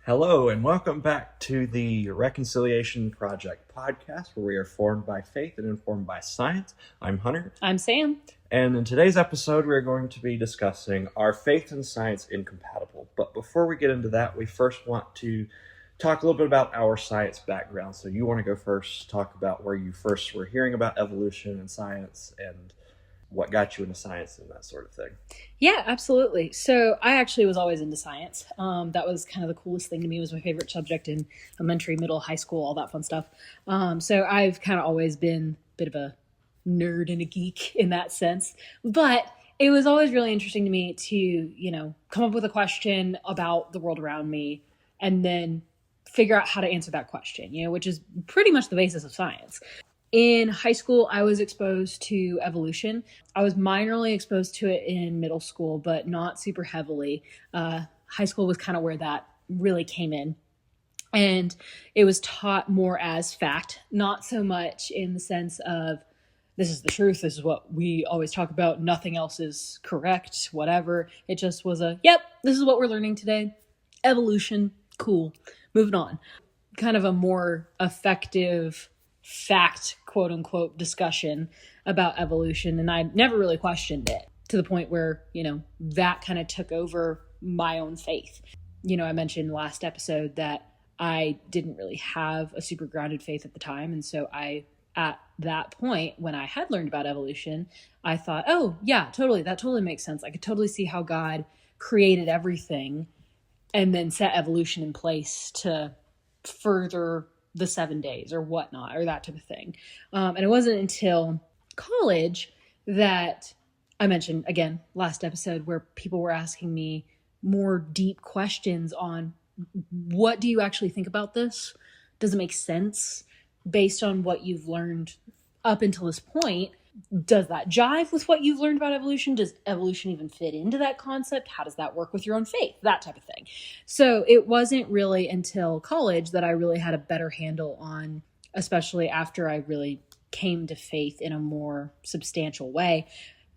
Hello, and welcome back to the Reconciliation Project podcast, where we are formed by faith and informed by science. I'm Hunter. I'm Sam. And in today's episode, we're going to be discussing Are Faith and Science Incompatible? But before we get into that, we first want to talk a little bit about our science background. So you want to go first, talk about where you first were hearing about evolution and science and what got you into science and that sort of thing. Yeah, absolutely. So I actually was always into science. That was kind of the coolest thing to me. It was my favorite subject in elementary, middle, high school, all that fun stuff. So I've kind of always been a bit of a nerd and a geek in that sense. But it was always really interesting to me to, come up with a question about the world around me and then figure out how to answer that question, which is pretty much the basis of science. In high school, I was exposed to evolution. I was minorly exposed to it in middle school, but not super heavily. High school was kind of where that really came in. And it was taught more as fact, not so much in the sense of this is the truth, this is what we always talk about, nothing else is correct, whatever. It just was yep, this is what we're learning today. Evolution, cool, moving on. Kind of a more effective fact, quote unquote, discussion about evolution. And I never really questioned it to the point where, that kind of took over my own faith. I mentioned last episode that I didn't really have a super grounded faith at the time. And so at that point, when I had learned about evolution, I thought, oh yeah, totally. That totally makes sense. I could totally see how God created everything and then set evolution in place to further the 7 days or whatnot, or that type of thing. And it wasn't until college that I mentioned, again, last episode, where people were asking me more deep questions on what do you actually think about this? Does it make sense based on what you've learned up until this point? Does that jive with what you've learned about evolution? Does evolution even fit into that concept? How does that work with your own faith? That type of thing. So it wasn't really until college that I really had a better handle on, especially after I really came to faith in a more substantial way,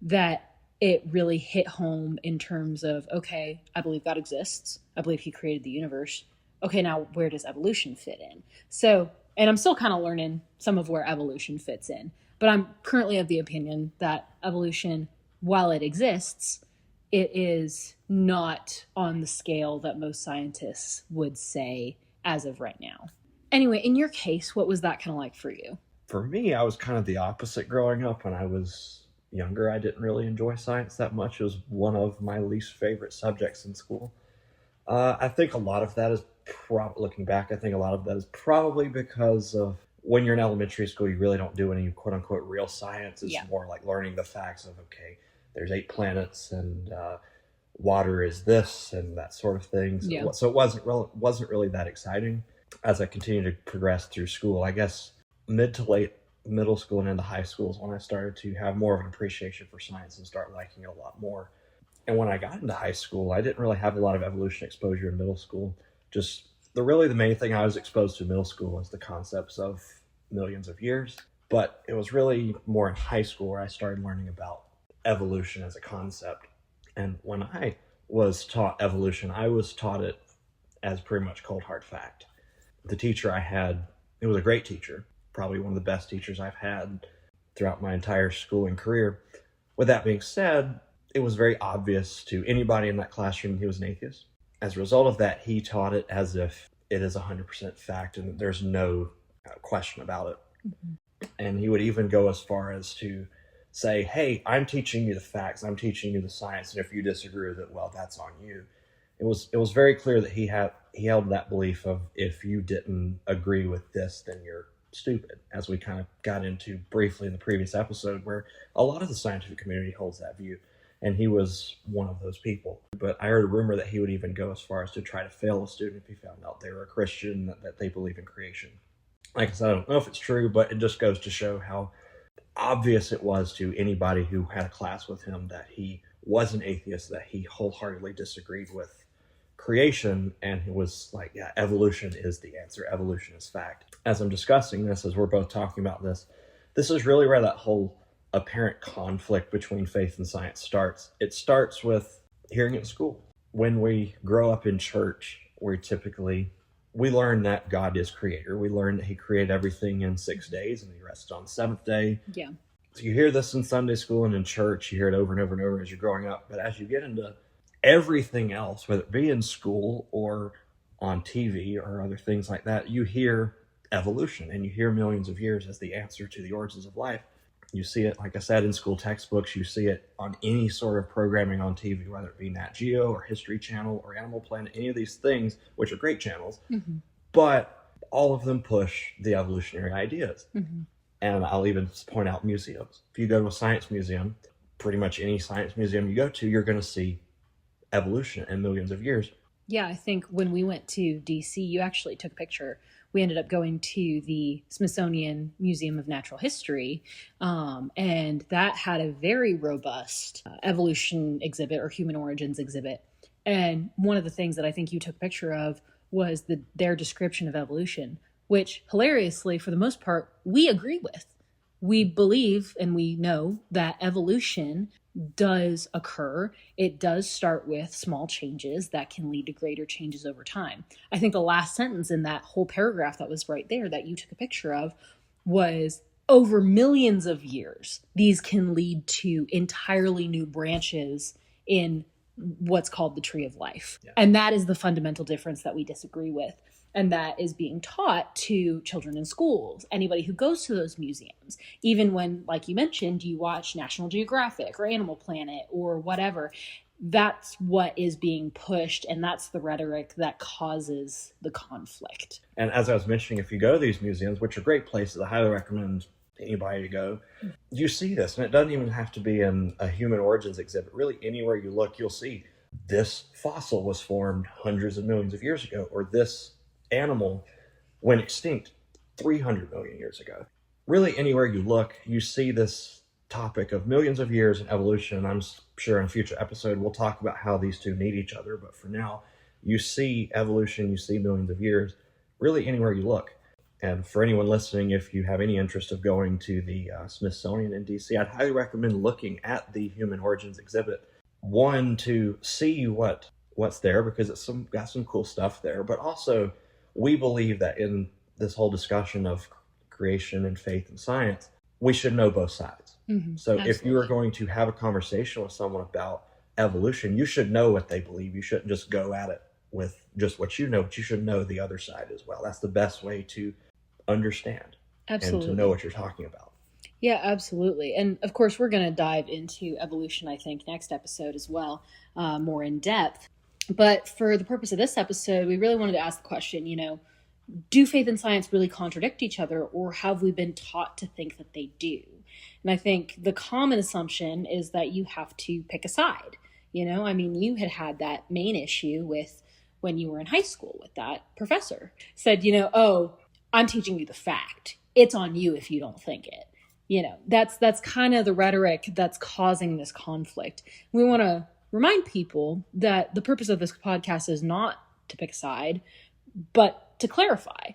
that it really hit home in terms of, okay, I believe God exists. I believe he created the universe. Okay, now where does evolution fit in? So, and I'm still kind of learning some of where evolution fits in. But I'm currently of the opinion that evolution, while it exists, it is not on the scale that most scientists would say as of right now. Anyway, in your case, what was that kind of like for you? For me, I was kind of the opposite growing up. When I was younger, I didn't really enjoy science that much. It was one of my least favorite subjects in school. I think a lot of that is, looking back, I think a lot of that is probably because of when you're in elementary school, you really don't do any quote unquote real science. It's more like learning the facts of, okay, there's 8 planets and water is this and that sort of thing. So it wasn't really that exciting. As I continued to progress through school, I guess mid to late middle school and into high school is when I started to have more of an appreciation for science and start liking it a lot more. And when I got into high school, I didn't really have a lot of evolution exposure in middle school. Just the main thing I was exposed to in middle school was the concepts of millions of years. But it was really more in high school where I started learning about evolution as a concept. And when I was taught evolution, I was taught it as pretty much cold hard fact. The teacher I had, it was a great teacher, probably one of the best teachers I've had throughout my entire schooling career. With that being said, it was very obvious to anybody in that classroom he was an atheist. As a result of that, he taught it as if it is 100% fact and there's no question about it. Mm-hmm. And he would even go as far as to say, hey, I'm teaching you the facts, I'm teaching you the science, and if you disagree with it, well, that's on you. It was very clear that he held that belief of, if you didn't agree with this, then you're stupid, as we kind of got into briefly in the previous episode, where a lot of the scientific community holds that view. And he was one of those people. But I heard a rumor that he would even go as far as to try to fail a student if he found out they were a Christian, that they believe in creation. Like I said, I don't know if it's true, but it just goes to show how obvious it was to anybody who had a class with him that he was an atheist, that he wholeheartedly disagreed with creation, and he was like, yeah, evolution is the answer. Evolution is fact. As I'm discussing this, as we're both talking about this is really where that whole apparent conflict between faith and science starts. It starts with hearing it in school. When we grow up in church, where typically we learn that God is creator. We learn that he created everything in 6 days and he rested on the seventh day. Yeah. So you hear this in Sunday school and in church. You hear it over and over and over as you're growing up. But as you get into everything else, whether it be in school or on TV or other things like that, you hear evolution and you hear millions of years as the answer to the origins of life. You see it, like I said, in school textbooks. You see it on any sort of programming on TV, whether it be Nat Geo or History Channel or Animal Planet, any of these things, which are great channels. Mm-hmm. But all of them push the evolutionary ideas. Mm-hmm. And I'll even point out museums. If you go to a science museum, pretty much any science museum you go to, you're going to see evolution in millions of years. Yeah, I think when we went to DC, you actually took a picture. We ended up going to the Smithsonian Museum of Natural History, and that had a very robust evolution exhibit or human origins exhibit. And one of the things that I think you took a picture of was their description of evolution, which hilariously, for the most part, we agree with. We believe and we know that evolution does occur. It does start with small changes that can lead to greater changes over time. I think the last sentence in that whole paragraph that was right there that you took a picture of was, over millions of years, these can lead to entirely new branches in what's called the tree of life. Yeah. And that is the fundamental difference that we disagree with. And that is being taught to children in schools, anybody who goes to those museums. Even when, like you mentioned, you watch National Geographic or Animal Planet or whatever, that's what is being pushed. And that's the rhetoric that causes the conflict. And as I was mentioning, if you go to these museums, which are great places, I highly recommend anybody to go, you see this. And it doesn't even have to be in a human origins exhibit. Really, anywhere you look, you'll see this fossil was formed hundreds of millions of years ago, or this animal went extinct 300 million years ago. Really, anywhere you look, you see this topic of millions of years in evolution. I'm sure in a future episode we'll talk about how these two need each other, but for now, you see evolution, you see millions of years, really anywhere you look. And for anyone listening, if you have any interest of going to the Smithsonian in DC, I'd highly recommend looking at the Human Origins exhibit. One, to see what's there, because it's got some cool stuff there, but also we believe that in this whole discussion of creation and faith and science, we should know both sides. Mm-hmm. So absolutely. If you are going to have a conversation with someone about evolution, you should know what they believe. You shouldn't just go at it with just what you know, but you should know the other side as well. That's the best way to understand absolutely. And to know what you're talking about. Yeah, absolutely. And of course, we're going to dive into evolution, I think, next episode as well, more in depth. But for the purpose of this episode, we really wanted to ask the question, do faith and science really contradict each other, or have we been taught to think that they do? And I think the common assumption is that you have to pick a side. You had that main issue with when you were in high school with that professor said, oh, I'm teaching you the fact. It's on you if you don't think it. That's kind of the rhetoric that's causing this conflict. We want to remind people that the purpose of this podcast is not to pick a side, but to clarify.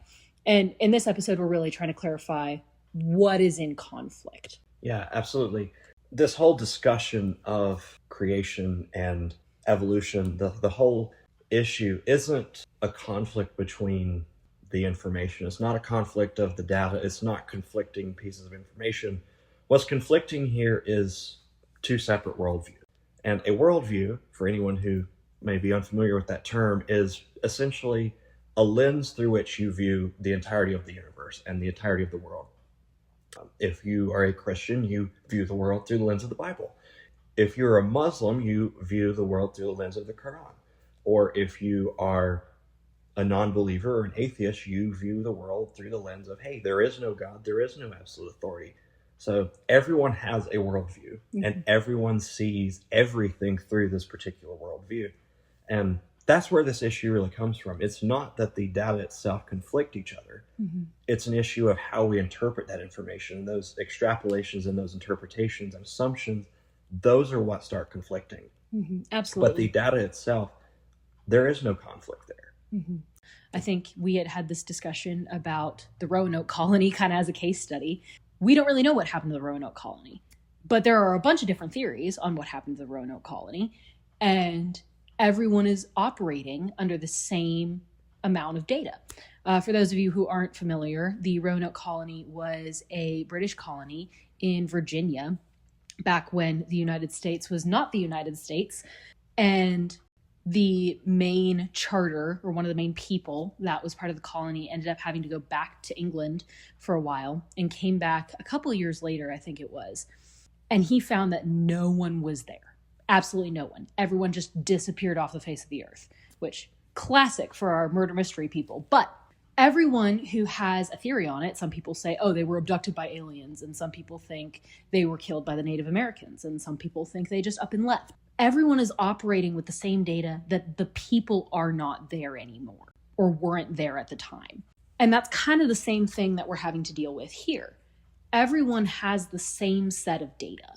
And in this episode, we're really trying to clarify what is in conflict. Yeah, absolutely. This whole discussion of creation and evolution, the whole issue isn't a conflict between the information. It's not a conflict of the data. It's not conflicting pieces of information. What's conflicting here is two separate worldviews. And a worldview, for anyone who may be unfamiliar with that term, is essentially a lens through which you view the entirety of the universe and the entirety of the world. If you are a Christian, you view the world through the lens of the Bible. If you're a Muslim, you view the world through the lens of the Quran. Or if you are a non-believer or an atheist, you view the world through the lens of, hey, there is no God, there is no absolute authority. So everyone has a worldview, mm-hmm. and everyone sees everything through this particular worldview. And that's where this issue really comes from. It's not that the data itself conflict each other. Mm-hmm. It's an issue of how we interpret that information. Those extrapolations and those interpretations and assumptions, those are what start conflicting. Mm-hmm. Absolutely. But the data itself, there is no conflict there. Mm-hmm. I think we had this discussion about the Roanoke colony kind of as a case study. We don't really know what happened to the Roanoke colony, but there are a bunch of different theories on what happened to the Roanoke colony. And everyone is operating under the same amount of data. For those of you who aren't familiar, the Roanoke colony was a British colony in Virginia back when the United States was not the United States. And the main charter, or one of the main people that was part of the colony, ended up having to go back to England for a while and came back a couple years later, I think it was. And he found that no one was there. Absolutely no one. Everyone just disappeared off the face of the earth, which classic for our murder mystery people. But everyone who has a theory on it, some people say, oh, they were abducted by aliens, and some people think they were killed by the Native Americans, and some people think they just up and left. Everyone is operating with the same data that the people are not there anymore or weren't there at the time. And that's kind of the same thing that we're having to deal with here. Everyone has the same set of data.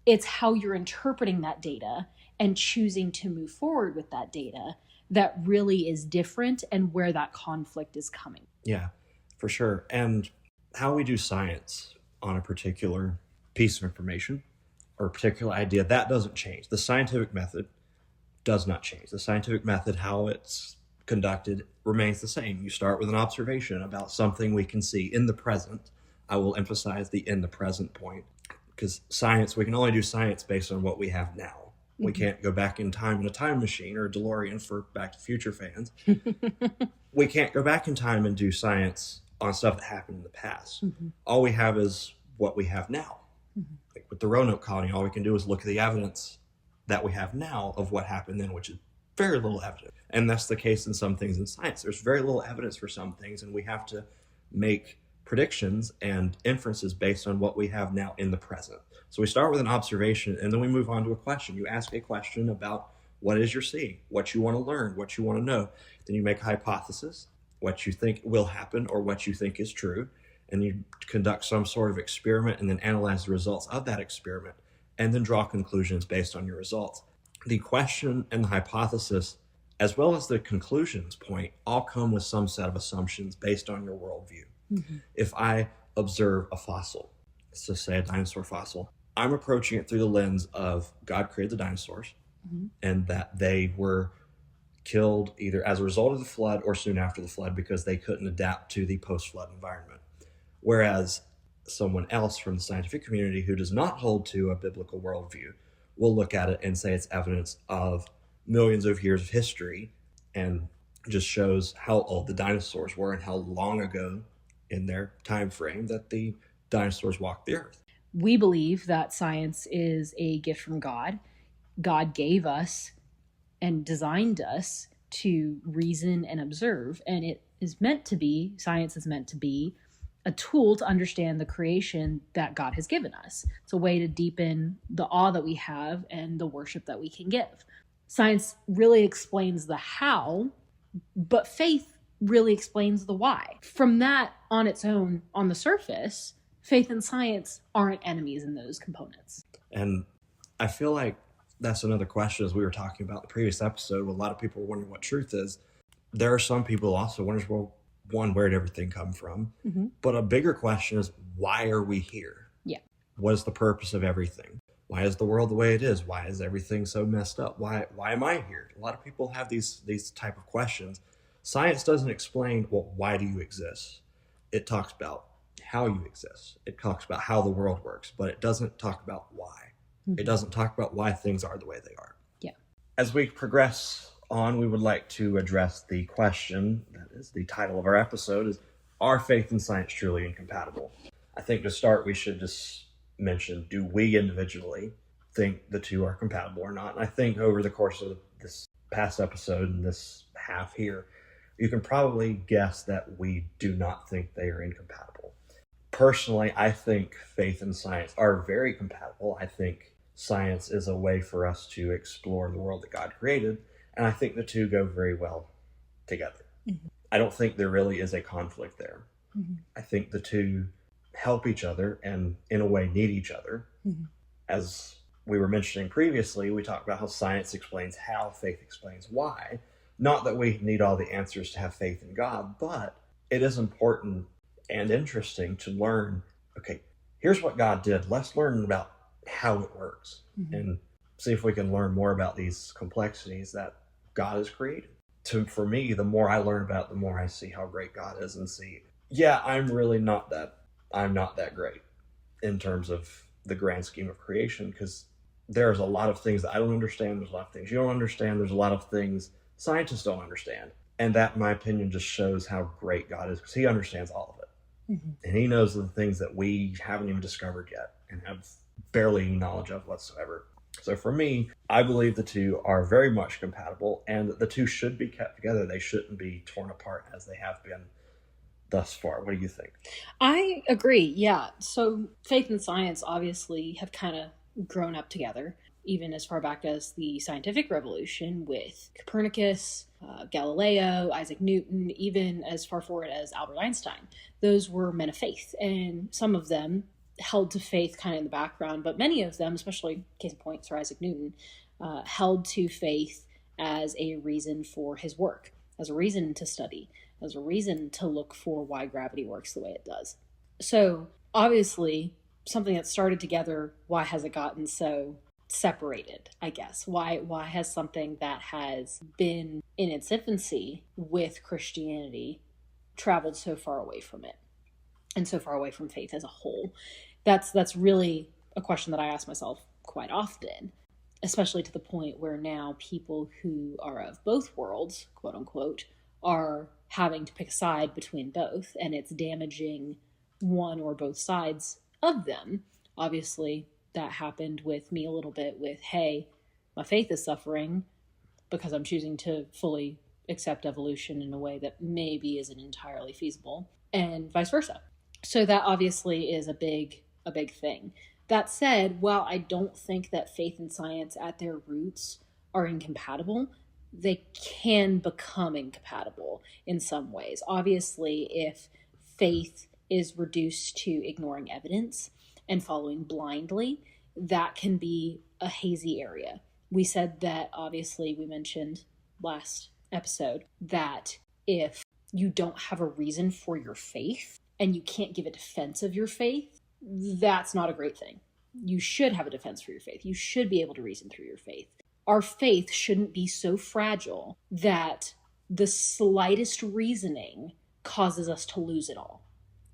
It's how you're interpreting that data and choosing to move forward with that data that really is different, and where that conflict is coming. Yeah, for sure. And how we do science on a particular piece of information or a particular idea, that doesn't change. The scientific method does not change. The scientific method, how it's conducted, remains the same. You start with an observation about something we can see in the present. I will emphasize the in the present point, because science, we can only do science based on what we have now. We can't go back in time in a time machine or a DeLorean for Back to the Future fans. We can't go back in time and do science on stuff that happened in the past. All we have is what we have now. Like with the Roanoke colony, all we can do is look at the evidence that we have now of what happened then, which is very little evidence. And that's the case in some things in science. There's very little evidence for some things, and we have to make predictions and inferences based on what we have now in the present. So we start with an observation, and then we move on to a question. You ask a question about what is you're seeing, what you want to learn, what you want to know. Then you make a hypothesis, what you think will happen or what you think is true, and you conduct some sort of experiment and then analyze the results of that experiment and then draw conclusions based on your results. The question and the hypothesis, as well as the conclusions point, all come with some set of assumptions based on your worldview. If I observe a fossil, let's just say a dinosaur fossil, I'm approaching it through the lens of God created the dinosaurs and that they were killed either as a result of the flood or soon after the flood because they couldn't adapt to the post-flood environment. Whereas someone else from the scientific community who does not hold to a biblical worldview will look at it and say it's evidence of millions of years of history and just shows how old the dinosaurs were and how long ago in their time frame that the dinosaurs walked the earth. We believe that science is a gift from God. God gave us and designed us to reason and observe, and it is meant to be, science is meant to be, a tool to understand the creation that God has given us. It's a way to deepen the awe that we have and the worship that we can give. Science really explains the how, but faith really explains the why. From that on its own, on the surface, faith and science aren't enemies in those components. And I feel like that's another question, as we were talking about the previous episode, where a lot of people are wondering what truth is. There are some people also wondering, well, one, where did everything come from? But a bigger question is, why are we here? Yeah. What is the purpose of everything? Why is the world the way it is? Why is everything so messed up? Why am I here? A lot of people have these type of questions. Science doesn't explain, well, why do you exist? It talks about how you exist. It talks about how the world works, but it doesn't talk about why. It doesn't talk about why things are the way they are. Yeah. As we progress on, we would like to address the question, that is the title of our episode, is, are faith and science truly incompatible? I think to start, we should just mention, do we individually think the two are compatible or not? And I think over the course of this past episode and this half here, you can probably guess that we do not think they are incompatible. Personally, I think faith and science are very compatible. I think science is a way for us to explore the world that God created, and I think the two go very well together. I don't think there really is a conflict there. I think the two help each other and, in a way, need each other. As we were mentioning previously, we talked about how science explains how, faith explains why. Not that we need all the answers to have faith in God, but it is important and interesting to learn, okay, here's what God did. Let's learn about how it works. And see if we can learn more about these complexities that God has created. For me, the more I learn about it, the more I see how great God is, and see, yeah, I'm not that great in terms of the grand scheme of creation, because there's a lot of things that I don't understand. There's a lot of things you don't understand. There's a lot of things scientists don't understand. And that, in my opinion, just shows how great God is, because he understands all of it. Mm-hmm. And he knows the things that we haven't even discovered yet and have barely any knowledge of whatsoever. So for me, I believe the two are very much compatible, and the two should be kept together. They shouldn't be torn apart as they have been thus far. What do you think? I agree, yeah. So faith and science obviously have kind of grown up together, even as far back as the scientific revolution with Copernicus, Galileo, Isaac Newton, even as far forward as Albert Einstein. Those were men of faith, and some of them held to faith kind of in the background, but many of them, especially case in point Sir Isaac Newton, held to faith as a reason for his work, as a reason to study, as a reason to look for why gravity works the way it does. So obviously, something that started together, why has it gotten so separated, I guess? Why has something that has been in its infancy with Christianity traveled so far away from it, and so far away from faith as a whole? That's really a question that I ask myself quite often, especially to the point where now people who are of both worlds, quote unquote, are having to pick a side between both, and it's damaging one or both sides of them. Obviously, that happened with me a little bit with, hey, my faith is suffering because I'm choosing to fully accept evolution in a way that maybe isn't entirely feasible, and vice versa. So that obviously is a big thing. That said, while I don't think that faith and science at their roots are incompatible, they can become incompatible in some ways. Obviously, if faith is reduced to ignoring evidence and following blindly, that can be a hazy area. We said that, obviously, we mentioned last episode that if you don't have a reason for your faith and you can't give a defense of your faith, that's not a great thing. You should have a defense for your faith. You should be able to reason through your faith. Our faith shouldn't be so fragile that the slightest reasoning causes us to lose it all.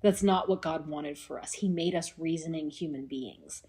That's not what God wanted for us. He made us reasoning human beings.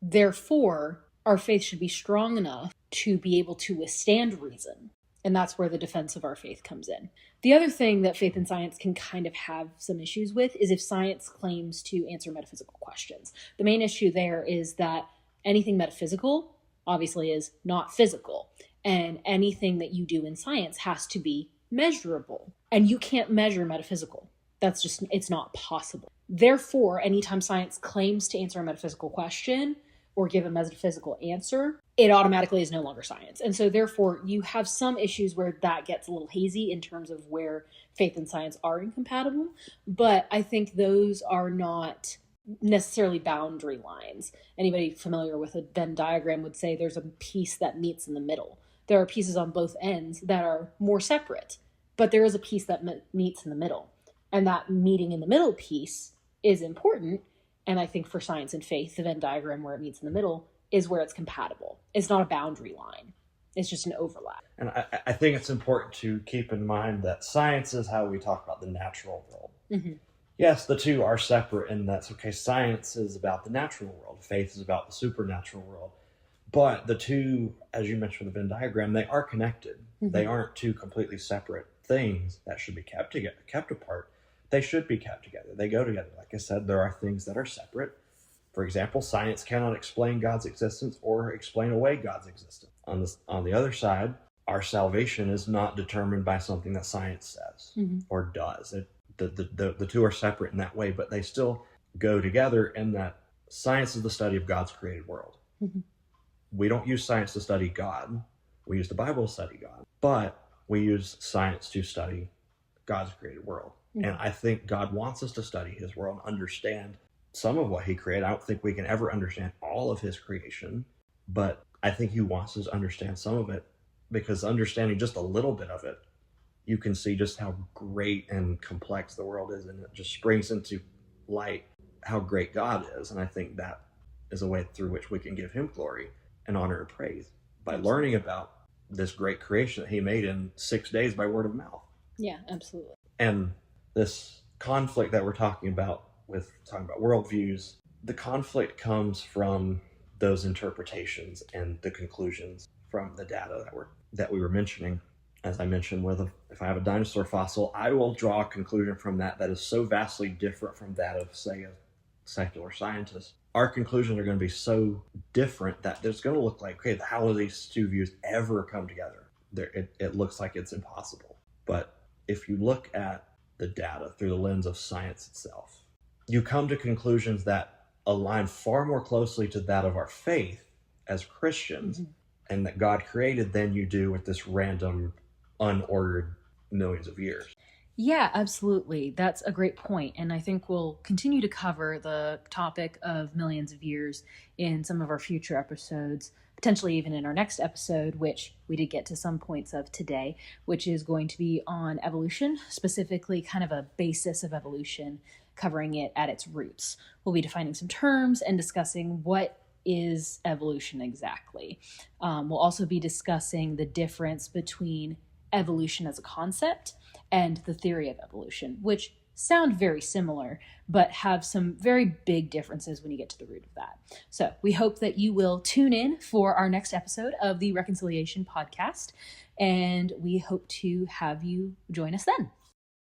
Therefore, our faith should be strong enough to be able to withstand reason. And that's where the defense of our faith comes in. The other thing that faith and science can kind of have some issues with is if science claims to answer metaphysical questions. The main issue there is that anything metaphysical obviously is not physical. And anything that you do in science has to be measurable. And you can't measure metaphysical. That's just, it's not possible. Therefore, anytime science claims to answer a metaphysical question or give a metaphysical answer, it automatically is no longer science. And so therefore, you have some issues where that gets a little hazy in terms of where faith and science are incompatible. But I think those are not necessarily boundary lines. Anybody familiar with a Venn diagram would say there's a piece that meets in the middle. There are pieces on both ends that are more separate, but there is a piece that meets in the middle. And that meeting in the middle piece is important. And I think for science and faith, the Venn diagram where it meets in the middle is where it's compatible. It's not a boundary line. It's just an overlap. And I think it's important to keep in mind that science is how we talk about the natural world. Mm-hmm. Yes, the two are separate, and that's okay. Science is about the natural world. Faith is about the supernatural world. But the two, as you mentioned with the Venn diagram, they are connected. Mm-hmm. They aren't two completely separate things that should be kept together, kept apart. They should be kept together. They go together. Like I said, there are things that are separate. For example, science cannot explain God's existence or explain away God's existence. On the other side, our salvation is not determined by something that science says or does. The two are separate in that way, but they still go together in that science is the study of God's created world. Mm-hmm. We don't use science to study God. We use the Bible to study God. But we use science to study God's created world. Mm-hmm. And I think God wants us to study his world and understand some of what he created. I don't think we can ever understand all of his creation, but I think he wants us to understand some of it, because understanding just a little bit of it, you can see just how great and complex the world is, and it just brings into light how great God is. And I think that is a way through which we can give him glory and honor and praise by learning about this great creation that he made in 6 days by word of mouth. Yeah, absolutely. And this conflict that we're talking about worldviews, the conflict comes from those interpretations and the conclusions from the data that we were mentioning. As I mentioned, if I have a dinosaur fossil, I will draw a conclusion from that is so vastly different from that of, say, a secular scientist. Our conclusions are going to be so different that it's going to look like, okay, how do these two views ever come together? It looks like it's impossible. But if you look at the data through the lens of science itself, you come to conclusions that align far more closely to that of our faith as Christians, and that God created than you do with this random, unordered millions of years. Yeah, absolutely. That's a great point. And I think we'll continue to cover the topic of millions of years in some of our future episodes, potentially even in our next episode, which we did get to some points of today, which is going to be on evolution, specifically kind of a basis of evolution, covering it at its roots. We'll be defining some terms and discussing what is evolution exactly. We'll also be discussing the difference between evolution as a concept and the theory of evolution, which sound very similar, but have some very big differences when you get to the root of that. So we hope that you will tune in for our next episode of the Reconciliation Podcast, and we hope to have you join us then.